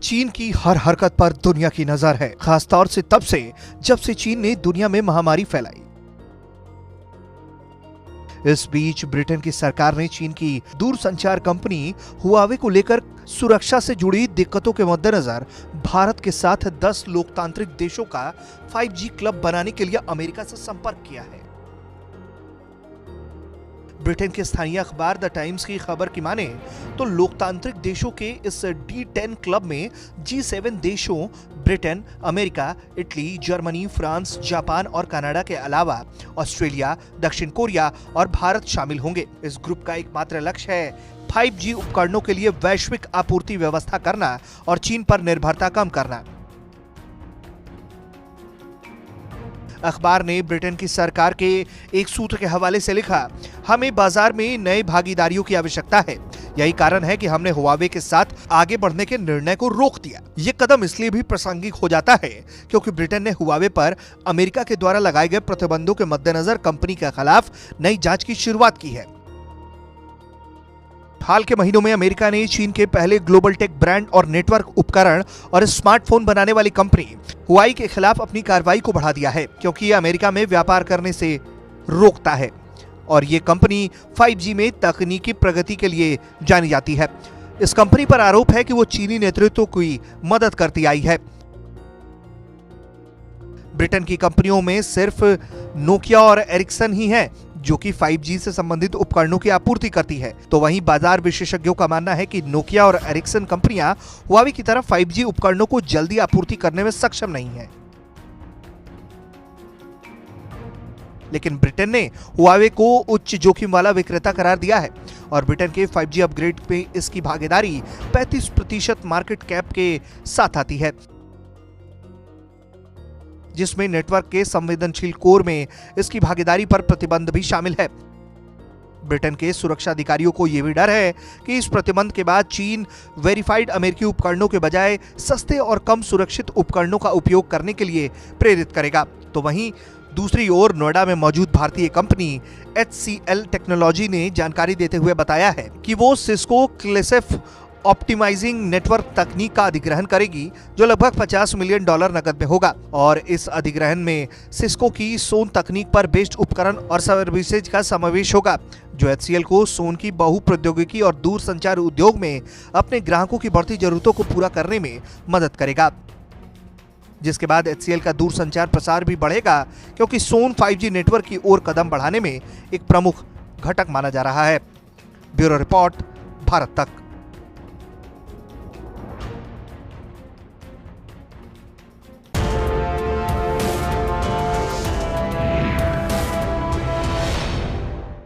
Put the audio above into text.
चीन की हर हरकत पर दुनिया की नजर है, खासतौर से तब से जब से चीन ने दुनिया में महामारी फैलाई। इस बीच ब्रिटेन की सरकार ने चीन की दूरसंचार कंपनी हुआवे को लेकर सुरक्षा से जुड़ी दिक्कतों के मद्देनजर भारत के साथ 10 लोकतांत्रिक देशों का 5G क्लब बनाने के लिए अमेरिका से संपर्क किया है। ब्रिटेन के स्थानीय अखबार द टाइम्स की खबर की माने तो लोकतांत्रिक देशों के इस D10 क्लब में G7 देशों Britain, America, Italy, Germany, France, Japan और कनाडा के अलावा ऑस्ट्रेलिया, दक्षिण कोरिया और भारत शामिल होंगे। इस ग्रुप का एकमात्र लक्ष्य है 5G उपकरणों के लिए वैश्विक आपूर्ति व्यवस्था करना और चीन पर निर्भरता कम करना। अखबार ने ब्रिटेन की सरकार के एक सूत्र के हवाले से लिखा, हमें बाजार में नए भागीदारियों की आवश्यकता है। यही कारण है कि हमने हुआवे के साथ आगे बढ़ने के निर्णय को रोक दिया। ये कदम इसलिए भी प्रासंगिक हो जाता है क्योंकि ब्रिटेन ने हुआवे पर अमेरिका के द्वारा लगाए गए प्रतिबंधों के मद्देनजर कंपनी के खिलाफ नई जांच की शुरुआत की है। हाल के महीनों में अमेरिका ने चीन के पहले ग्लोबल टेक ब्रांड और नेटवर्क उपकरण और स्मार्टफोन बनाने वाली कंपनी हुआई के खिलाफ अपनी कार्रवाई को बढ़ा दिया है, क्योंकि ये अमेरिका में व्यापार करने से रोकता है और ये कंपनी 5G में तकनीकी प्रगति के लिए जानी जाती है। इस कंपनी पर आरोप है कि वो चीनी नेतृत्व की मदद करती आई है। ब्रिटेन की कंपनियों में सिर्फ नोकिया और एरिक्सन ही है जो कि 5G से संबंधित उपकरणों की आपूर्ति करती है। तो वहीं बाजार विशेषज्ञों का मानना है कि नोकिया और एरिक्सन कंपनियां हुआवे की तरफ 5G उपकरणों को जल्दी आपूर्ति करने में सक्षम नहीं है। लेकिन ब्रिटेन ने हुआवे को उच्च जोखिम वाला विक्रेता करार दिया है और ब्रिटेन के 5G अपग्रेड पे इसकी भागीदारी 35% मार्केट कैप के साथ आती है, जिसमें नेटवर्क के संवेदनशील कोर में इसकी भागीदारी पर प्रतिबंध भी शामिल है। ब्रिटेन के सुरक्षा अधिकारियों को यह भी डर है कि इस प्रतिबंध के बाद चीन वेरीफाइड अमेरिकी उपकरणों के बजाय सस्ते और कम सुरक्षित उपकरणों का उपयोग करने के लिए प्रेरित करेगा। तो वहीं दूसरी ओर नोएडा में मौजूद भारतीय कंपनी HCL टेक्नोलॉजी ने जानकारी देते हुए बताया है कि वो सिस्को क्लेसेफ ऑप्टिमाइजिंग नेटवर्क तकनीक का अधिग्रहण करेगी, जो लगभग $50 मिलियन नकद में होगा और इस अधिग्रहण में सिस्को की सोन तकनीक पर बेस्ड उपकरण और सर्विसेज का समावेश होगा, जो HCL को सोन की बहु प्रौद्योगिकी और दूर संचार उद्योग में अपने ग्राहकों की बढ़ती जरूरतों को पूरा करने में मदद करेगा। जिसके बाद HCL का दूर संचार प्रसार भी बढ़ेगा, क्योंकि सोन 5G नेटवर्क की ओर कदम बढ़ाने में एक प्रमुख घटक माना जा रहा है। ब्यूरो रिपोर्ट, भारत तक।